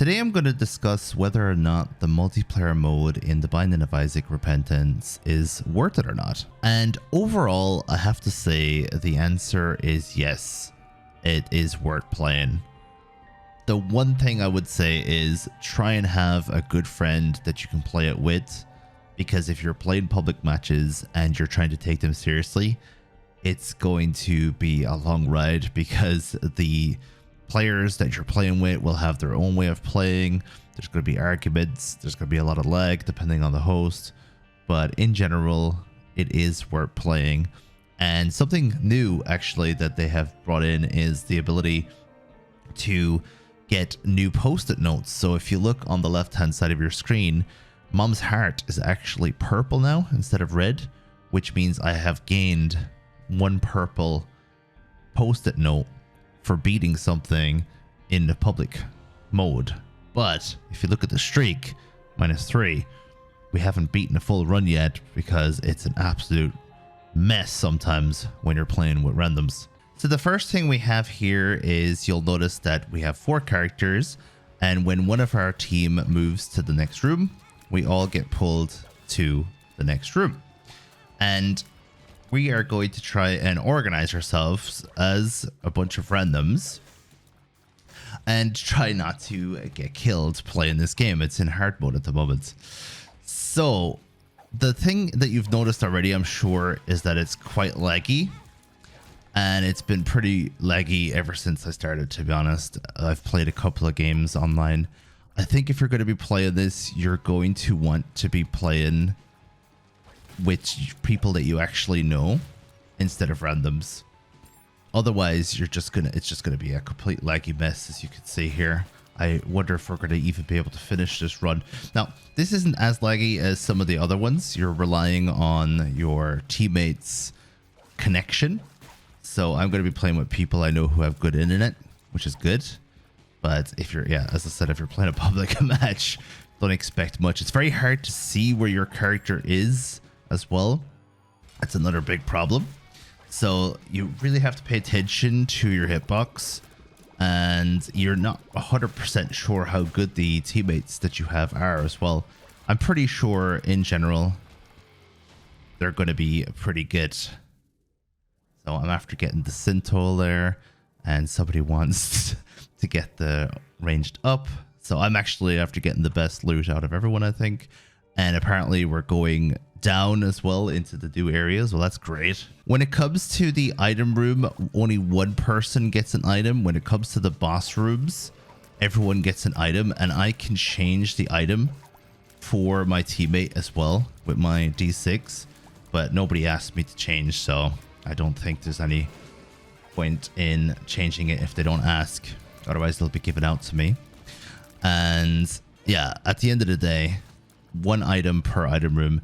Today I'm going to discuss whether or not the multiplayer mode in The Binding of Isaac Repentance is worth it or not. And overall, I have to say the answer is yes, it is worth playing. The one thing I would say is try and have a good friend that you can play it with, because if you're playing public matches and you're trying to take them seriously, it's going to be a long ride because the players that you're playing with will have their own way of playing. There's going to be arguments, there's going to be a lot of lag depending on the host, but in general it is worth playing. And something new actually that they have brought in is the ability to get new post-it notes. So if you look on the left hand side of your screen, Mom's heart is actually purple now instead of red, which means I have gained one purple post-it note for beating something in the public mode. But if you look at the streak, -3, we haven't beaten a full run yet because it's an absolute mess sometimes when you're playing with randoms. So the first thing we have here is you'll notice that we have 4 characters, and when one of our team moves to the next room, we all get pulled to the next room. And we are going to try and organize ourselves as a bunch of randoms and try not to get killed playing this game. It's in hard mode at the moment. So the thing that you've noticed already, I'm sure, is that it's quite laggy. And it's been pretty laggy ever since I started, to be honest. I've played a couple of games online. I think if you're going to be playing this, you're going to want to be playing with people that you actually know instead of randoms. Otherwise, it's just gonna be a complete laggy mess, as you can see here. I wonder if we're going to even be able to finish this run. Now, this isn't as laggy as some of the other ones. You're relying on your teammates' connection. So I'm going to be playing with people I know who have good internet, which is good. But if you're, as I said, if you're playing a public match, don't expect much. It's very hard to see where your character is as well. That's another big problem. So you really have to pay attention to your hitbox, and you're not 100% sure how good the teammates that you have are as well. I'm pretty sure in general they're going to be pretty good. So I'm after getting the Syntol there, and somebody wants to get the ranged up. So I'm actually after getting the best loot out of everyone, I think. And apparently we're going down as well into the new areas. Well, that's great. When it comes to the item room, only one person gets an item. When it comes to the boss rooms, everyone gets an item, and I can change the item for my teammate as well with my D6, but nobody asked me to change, so I don't think there's any point in changing it if they don't ask. Otherwise, they'll be given out to me. And yeah, at the end of the day, one item per item room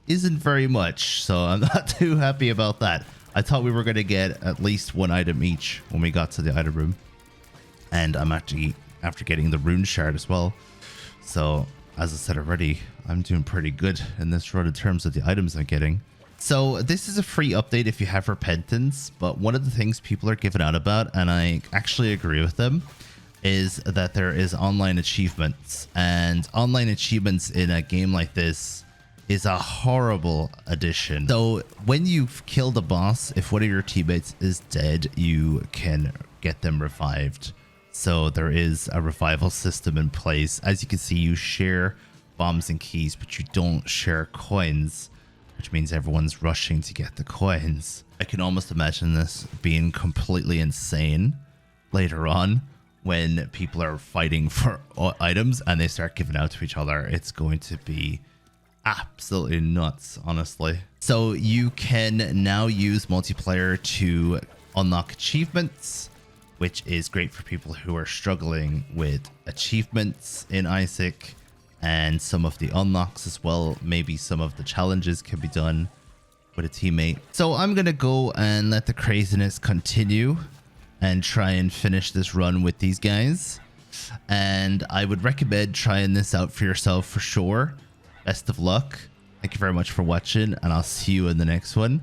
isn't very much, so I'm not too happy about that. I thought we were going to get at least one item each when we got to the item room, and I'm actually after getting the rune shard as well. So as I said already, I'm doing pretty good in this run in terms of the items I'm getting. So this is a free update if you have Repentance, but one of the things people are giving out about, and I actually agree with them, is that there is online achievements, and online achievements in a game like this is a horrible addition. So when you've killed a boss, if one of your teammates is dead, you can get them revived. So there is a revival system in place. As you can see, you share bombs and keys, but you don't share coins, which means everyone's rushing to get the coins. I can almost imagine this being completely insane later on when people are fighting for items and they start giving out to each other. It's going to be absolutely nuts, honestly. So you can now use multiplayer to unlock achievements, which is great for people who are struggling with achievements in Isaac and some of the unlocks as well. Maybe some of the challenges can be done with a teammate. So I'm gonna go and let the craziness continue and try and finish this run with these guys. And I would recommend trying this out for yourself for sure. Best of luck. Thank you very much for watching, and I'll see you in the next one.